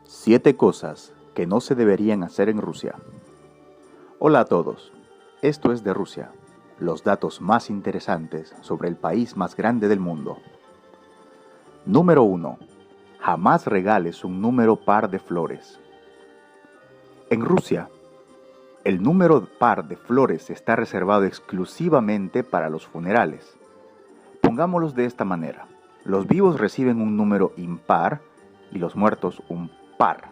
7 cosas que no se deberían hacer en Rusia. Hola a todos, esto es de Rusia, los datos más interesantes sobre el país más grande del mundo. Número 1. Jamás regales un número par de flores. En Rusia, el número par de flores está reservado exclusivamente para los funerales. Pongámoslos de esta manera, los vivos reciben un número impar y los muertos un par.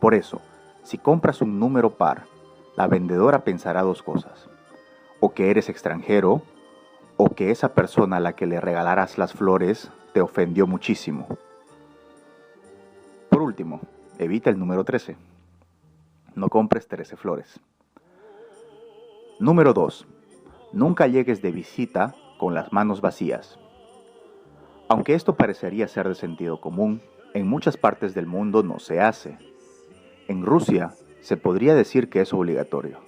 Por eso, si compras un número par, la vendedora pensará dos cosas: o que eres extranjero, o que esa persona a la que le regalarás las flores te ofendió muchísimo. Por último, evita el número 13. No compres 13 flores. Número 2. Nunca llegues de visita con las manos vacías. Aunque esto parecería ser de sentido común, en muchas partes del mundo no se hace. En Rusia se podría decir que es obligatorio,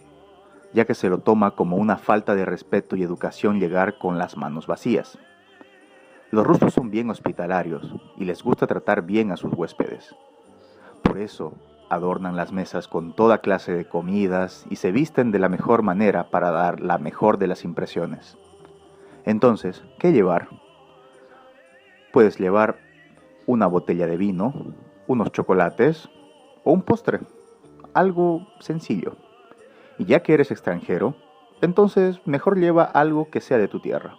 ya que se lo toma como una falta de respeto y educación llegar con las manos vacías. Los rusos son bien hospitalarios y les gusta tratar bien a sus huéspedes. Por eso adornan las mesas con toda clase de comidas y se visten de la mejor manera para dar la mejor de las impresiones. Entonces, ¿qué llevar? Puedes llevar una botella de vino, unos chocolates o un postre, algo sencillo. Y ya que eres extranjero, entonces mejor lleva algo que sea de tu tierra.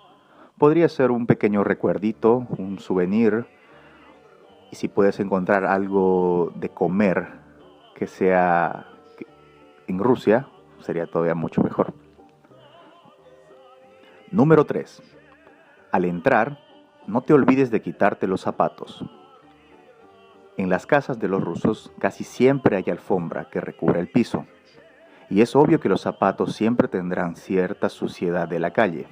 Podría ser un pequeño recuerdito, un souvenir, y si puedes encontrar algo de comer que sea en Rusia, sería todavía mucho mejor. Número 3. Al entrar, no te olvides de quitarte los zapatos. En las casas de los rusos casi siempre hay alfombra que recubre el piso, y es obvio que los zapatos siempre tendrán cierta suciedad de la calle.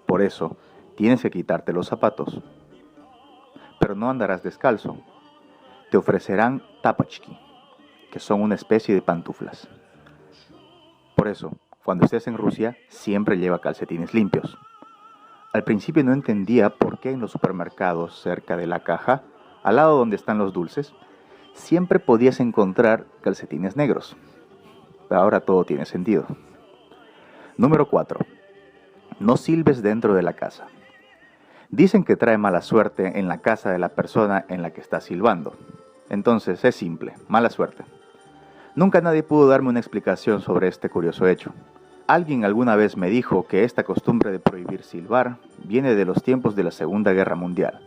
Por eso, tienes que quitarte los zapatos. Pero no andarás descalzo. Te ofrecerán tapachki, que son una especie de pantuflas. Por eso, cuando estés en Rusia, siempre lleva calcetines limpios. Al principio no entendía por qué en los supermercados, cerca de la caja, al lado donde están los dulces, siempre podías encontrar calcetines negros. Pero ahora todo tiene sentido. Número 4. No silbes dentro de la casa. Dicen que trae mala suerte en la casa de la persona en la que estás silbando. Entonces es simple, mala suerte. Nunca nadie pudo darme una explicación sobre este curioso hecho. Alguien alguna vez me dijo que esta costumbre de prohibir silbar viene de los tiempos de la Segunda Guerra Mundial,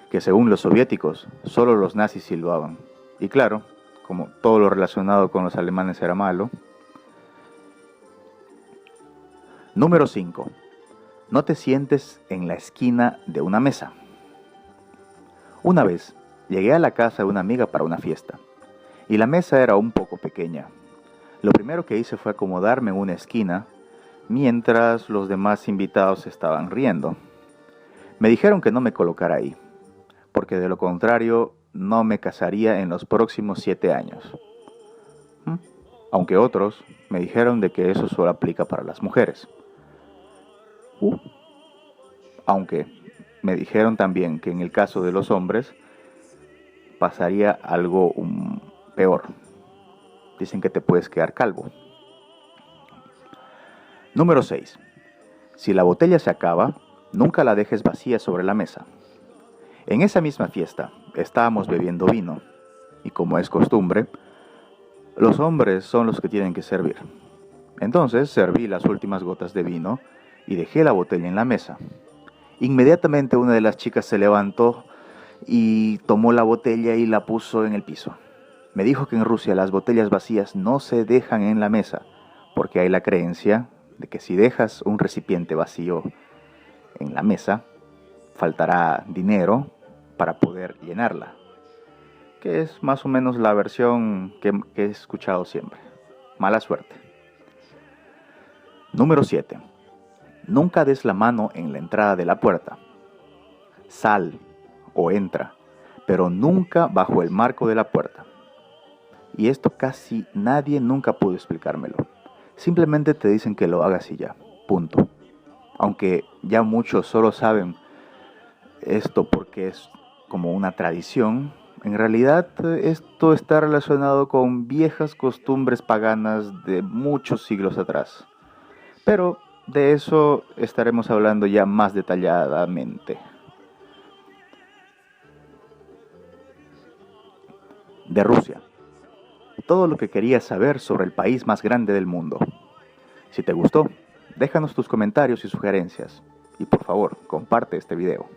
que según los soviéticos, solo los nazis silbaban. Y claro, como todo lo relacionado con los alemanes era malo. Número 5. No te sientes en la esquina de una mesa. Una vez, llegué a la casa de una amiga para una fiesta, y la mesa era un poco pequeña. Lo primero que hice fue acomodarme en una esquina, mientras los demás invitados estaban riendo. Me dijeron que no me colocara ahí, porque de lo contrario no me casaría en los próximos 7 años. Aunque otros me dijeron de que eso solo aplica para las mujeres. Aunque me dijeron también que en el caso de los hombres pasaría algo peor. Dicen que te puedes quedar calvo. Número 6. Si la botella se acaba, nunca la dejes vacía sobre la mesa. En esa misma fiesta estábamos bebiendo vino, y como es costumbre, los hombres son los que tienen que servir. Entonces serví las últimas gotas de vino y dejé la botella en la mesa. Inmediatamente una de las chicas se levantó y tomó la botella y la puso en el piso. Me dijo que en Rusia las botellas vacías no se dejan en la mesa, porque hay la creencia de que si dejas un recipiente vacío en la mesa, faltará dinero para poder llenarla, que es más o menos la versión que he escuchado siempre. Mala suerte. Número 7. Nunca des la mano en la entrada de la puerta. Sal o entra, pero nunca bajo el marco de la puerta. Y esto casi nadie nunca pudo explicármelo. Simplemente te dicen que lo hagas y ya, punto. Aunque ya muchos solo saben esto porque es como una tradición En realidad, esto está relacionado con viejas costumbres paganas de muchos siglos atrás. Pero de eso estaremos hablando ya más detalladamente. De Rusia. Todo lo que querías saber sobre el país más grande del mundo. Si te gustó, déjanos tus comentarios y sugerencias. Y por favor, comparte este video.